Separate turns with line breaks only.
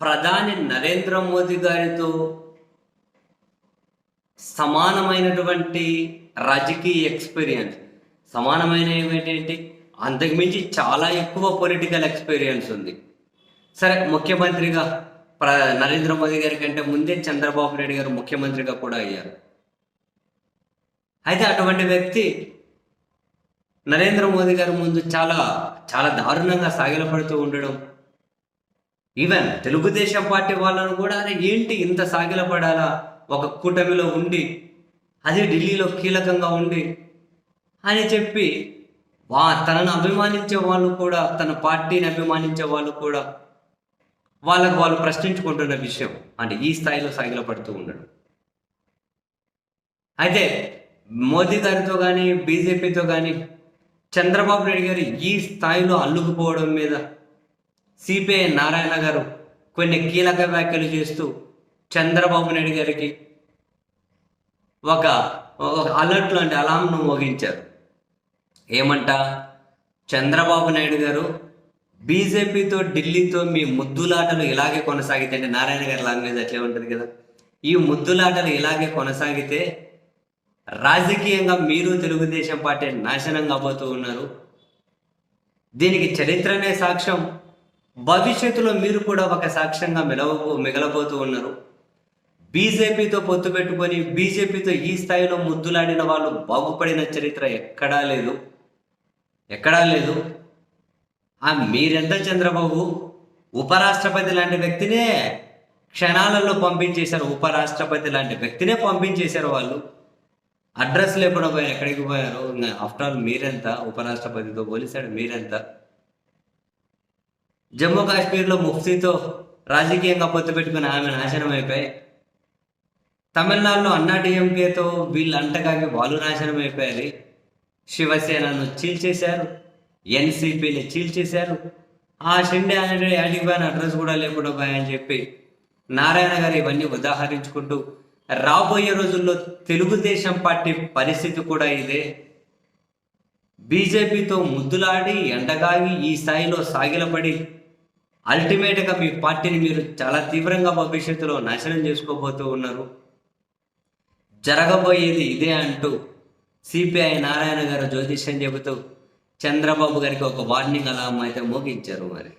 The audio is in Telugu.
ప్రధాని నరేంద్ర మోదీ గారితో సమానమైనటువంటి రాజకీయ ఎక్స్పీరియన్స్, సమానమైన ఏంటంటే అంతకుమించి చాలా ఎక్కువ పొలిటికల్ ఎక్స్పీరియన్స్ ఉంది. సరే, ముఖ్యమంత్రిగా నరేంద్ర మోదీ గారి కంటే ముందే చంద్రబాబు నాయుడు గారు ముఖ్యమంత్రిగా కూడా అయ్యారు. అయితే అటువంటి వ్యక్తి నరేంద్ర మోదీ గారి ముందు చాలా చాలా దారుణంగా సాగిలపడుతూ ఉండడం, ఈవెన్ తెలుగుదేశం పార్టీ వాళ్ళను కూడా అరే ఏంటి ఇంత సాగిలపడాలా, ఒక కూటమిలో ఉండి అది ఢిల్లీలో కీలకంగా ఉండి అని చెప్పి తనను అభిమానించే వాళ్ళు కూడా, తన పార్టీని అభిమానించే వాళ్ళు కూడా వాళ్ళు ప్రశ్నించుకుంటున్న విషయం అంటే ఈ స్థాయిలో సాగిలపడుతూ ఉండడం. అయితే మోదీ గారితో కానీ బీజేపీతో కానీ చంద్రబాబు నాయుడు గారు ఈ స్థాయిలో అల్లుకుపోవడం మీద సిపిఐ నారాయణ గారు కొన్ని కీలక వ్యాఖ్యలు చేస్తూ చంద్రబాబు నాయుడు గారికి ఒక అలర్ట్ లాంటి అలాంను మోగించారు. ఏమంట, చంద్రబాబు నాయుడు గారు బీజేపీతో ఢిల్లీతో మీ ముద్దులాటలు ఇలాగే కొనసాగితే, అంటే నారాయణ గారి లాంగ్వేజ్ అట్లే ఉంటుంది కదా, ఈ ముద్దులాటలు ఇలాగే కొనసాగితే రాజకీయంగా మీరు తెలుగుదేశం పార్టీ నాశనం కాబోతూ ఉన్నారు. దీనికి చరిత్రనే సాక్ష్యం, భవిష్యత్తులో మీరు కూడా ఒక సాక్ష్యంగా మిగలబోతూ ఉన్నారు. బీజేపీతో పొత్తు పెట్టుకొని బీజేపీతో ఈ స్థాయిలో ముద్దులాడిన వాళ్ళు బాగుపడిన చరిత్ర ఎక్కడా లేదు. మీరెంత చంద్రబాబు, ఉపరాష్ట్రపతి లాంటి వ్యక్తినే క్షణాలలో పంపించేశారు. ఉపరాష్ట్రపతి లాంటి వ్యక్తినే పంపించేశారు. వాళ్ళు అడ్రస్ లేకుండా పోయారు. ఎక్కడికి పోయారు? ఆఫ్టర్ ఆల్ మీరెంత, ఉపరాష్ట్రపతితో పోలిసాడు మీరెంత? జమ్మూ కాశ్మీర్లో ముఫ్తీతో రాజకీయంగా పొత్తు పెట్టుకుని ఆమె నాశనం అయిపోయి, తమిళనాడులో అన్నాడీఎంకేతో వీళ్ళు అంటగాకి వాళ్ళు నాశనం అయిపోయారు. శివసేనను చీల్చేశారు, ఎన్సీపీని చీల్చేశారు. ఆ షిండే అనే యాడిపోయిన అడ్రస్ కూడా లేకుండా పోయాయని చెప్పి నారాయణ గారు ఇవన్నీ ఉదాహరించుకుంటూ రాబోయే రోజుల్లో తెలుగుదేశం పార్టీ పరిస్థితి కూడా ఇదే. బీజేపీతో ముద్దులాడి ఎండగాగి ఈ స్థాయిలో సాగిలపడి అల్టిమేట్గా మీ పార్టీని మీరు చాలా తీవ్రంగా భవిష్యత్తులో నాశనం చేసుకోబోతూ ఉన్నారు. జరగబోయేది ఇదే అంటూ సిపిఐ నారాయణ గారు జ్యోతిష్యం చెబుతూ చంద్రబాబు గారికి ఒక వార్నింగ్ అలారం అయితే మోగించారు. మరి